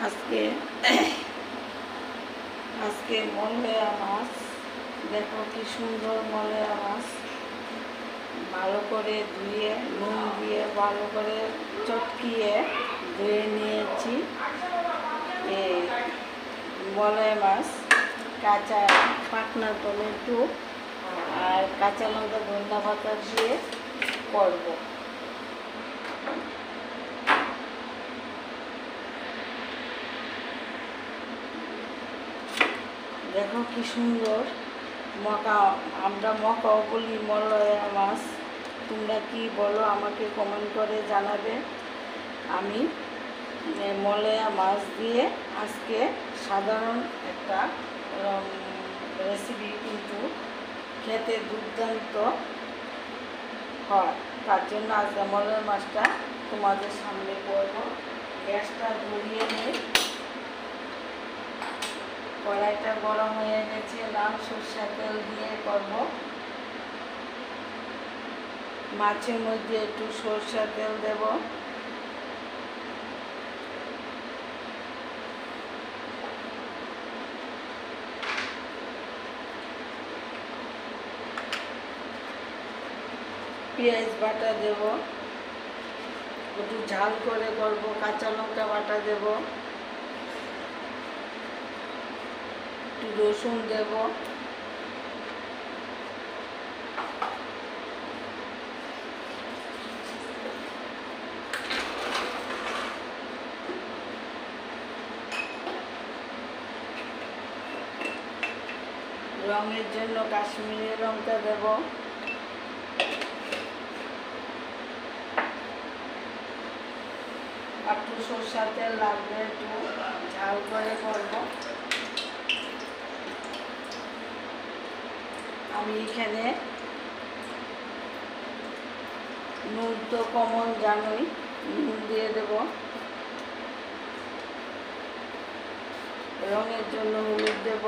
আজকে আজকে মলয়া মাছ, দেখো কি সুন্দর মলয়া মাছ, ভালো করে ধুয়ে নুন দিয়ে ভালো করে চটকিয়ে ধুয়ে নিয়েছি। এই মলয়া মাছ কাঁচা পাকনা টমেটো আর কাঁচা লঙ্কা ধনিয়া পাতা দিয়ে করব। দেখো কি সুন্দর মকা, আমরা মকাও বলি মলয়া মাছ, তোমরা কি বলো আমাকে কমেন্ট করে জানাবে। আমি মলয়া মাছ দিয়ে আজকে সাধারণ একটা রেসিপি, কিন্তু খেতে দুর্দান্ত হয়। তার জন্য আজকে মলয়া মাছটা তোমাদের সামনে করব। গ্যাসটা ধরিয়ে নিই, কড়াইটা গরম হয়ে গেছে, লাল সরষের তেল দিয়ে করব। মাছের মধ্যে একটু সরষের তেল দেব, পেঁয়াজ বাটা দেব, একটু ঝাল করে করব, কাঁচা লঙ্কা বাটা দেব, একটু রসুন দেব, রঙের জন্য কাশ্মীরি লঙ্কা দেব, একটু সরষের তেল লাগবে, একটু ঝাল করে করব। আমি এখানে নুন তো কমন জানোই, নুন দিয়ে দেব, রঙের জন্য হলুদ দেব,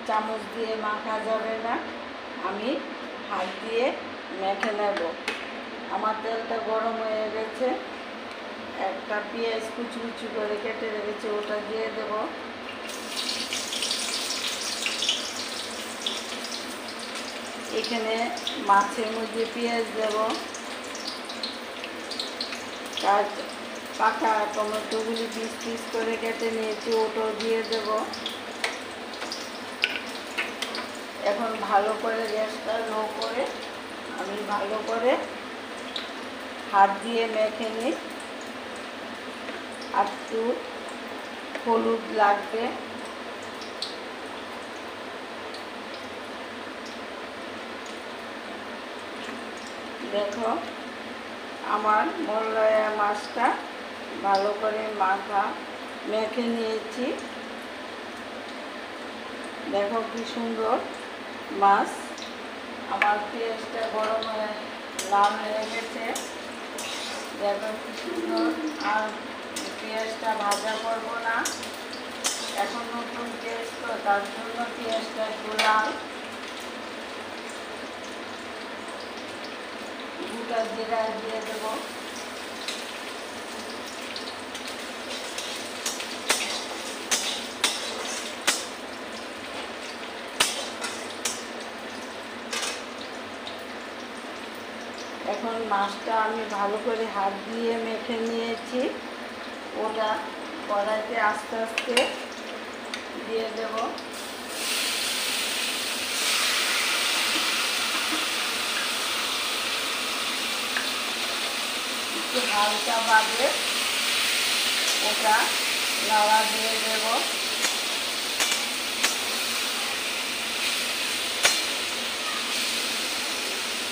চামচ দিয়ে মাখা যাবে না, আমি হাত দিয়ে মেখে নেব। আমার তেলটা গরম হয়ে গেছে, একটা পেঁয়াজ কুচি কুচি করে কেটে রেখেছি, ওটা দিয়ে দেব। এখানে মাছের মধ্যে পেঁয়াজ দেব, পাকা টমেটোগুলি পিস পিস করে কেটে নিয়েছি, ওটাও দিয়ে দেব। এখন ভালো করে গ্যাসটা লো করে আমি ভালো করে হাত দিয়ে মেখে নিই। একটু হলুদ লাগবে, দেখো আমার মলয়া মাছটা ভালো করে মেখে নিয়েছি। দেখো কি সুন্দর মাছ, আমার পেঁয়াজটা গরম হয়ে লাল হয়ে গেছে, দেখো কি সুন্দর। আর পেঁয়াজটা ভাজা করব না, এখন নতুন পেঁয়াজ তো, তার জন্য পেঁয়াজটা একটু লাল। গোটা জিরা দিয়ে দেব, এখন মাছটা আমি ভালো করে হাত দিয়ে মেখে নিয়েছি, ওটা কড়াইতে আস্তে আস্তে দিয়ে দেব। একটু হালকা ভাবে ওটা নাড়া দিয়ে দেব।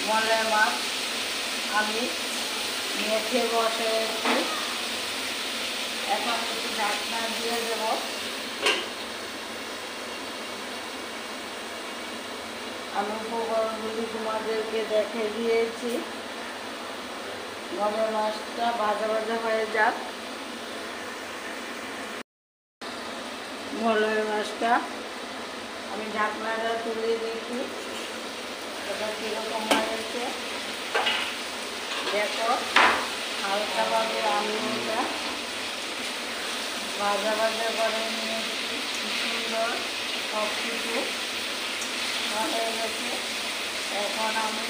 মলয়া মাছ আমি মেখে বসেছি, এখন একটু ঢাকনা দিয়ে দেব। আমি উপকরণগুলি তোমাদেরকে দেখে দিয়েছি। মলয়া মাছটা ভাজা ভাজা হয়ে যাক। মলয়া মাছটা আমি ঢাকনাটা তুলে দেখি এটা কীরকম হয়েছে। দেখো হালকাভাবে আমি এটা ভাজা ভাজা করে নিয়েছি। কি সুন্দর সব কিছু হয়ে গেছে। এখন আমি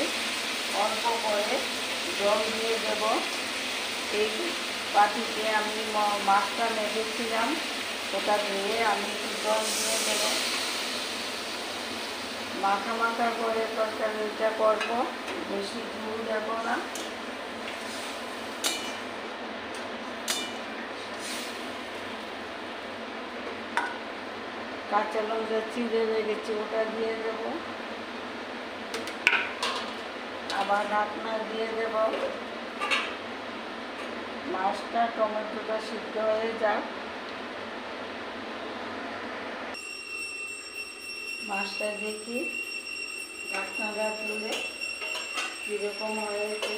অল্প করে জল দিয়ে দেব। এই বাটিতে আমি মাছটা মেখেছিলাম, ওটা ধুয়ে আমি একটু জল দিয়ে দেব। মাখা মাখা করে তরকারিটা করব, বেশি ঝুল দেব না। কাঁচা লঙ্কা চিড়ে রেখেছি, ওটা দিয়ে দেব। আবার ঢাকনা দিয়ে দেব। মাছটা টমেটোটা সিদ্ধ হয়ে যাক। মাছটা দেখি ঢাকনাটা তুলে কীরকম হয়েছে।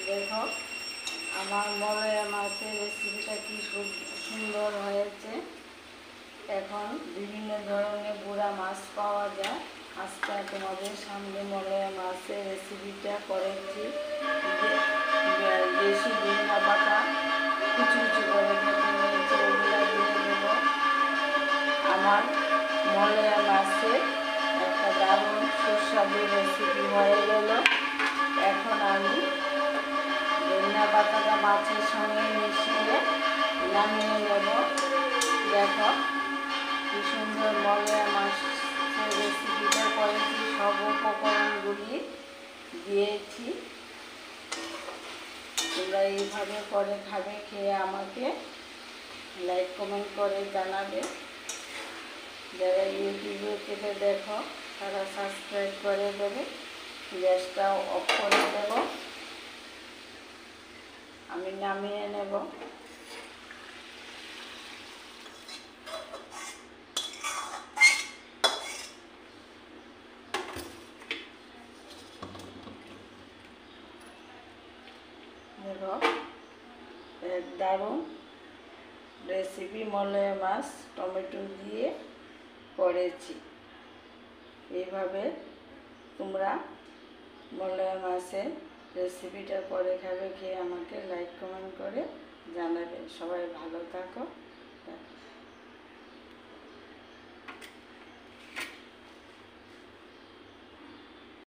দেখো আমার মলয়া মাছের রেসিপিটা কি সুন্দর হয়েছে। এখন বিভিন্ন ধরনের গুঁড়া মাছ পাওয়া যায়। আজকে তোমাদের সামনে মলয়া মাছের রেসিপিটা করেছি। দেশি ধনিয়া পাতা কুচি কুচি করে কেটে নিয়েছে, ওগুলো দিয়ে দেবো। আমার মলয়া মাছের একটা দারুণ সুস্বাদু রেসিপি হয়ে গেল। এখন আমি ধনিয়া পাতাটা মাছের সঙ্গে মিশিয়ে নামিয়ে নেব। দেখো কি সুন্দর মলয়া মাছের রেসিপিটা করেছি, সব উপকরণগুলি দিয়েছি। তোমরা এইভাবে করে খাবে, খেয়ে আমাকে লাইক কমেন্ট করে জানাবে। যারা ইউটিউবে থেকে দেখো তারা সাবস্ক্রাইব করে দেবে। গ্যাসটাও অফ করে দেব। আমি নামিয়ে নেব। দেখো এক দারুণ রেসিপি মলয়া মাছ টমেটো দিয়ে করেছি। এইভাবে তোমরা মলয়া মাছের রেসিপিটা করে খাবে, খেয়ে আমাকে লাইক কমেন্ট করে জানাবে। সবাই ভালো থাকো।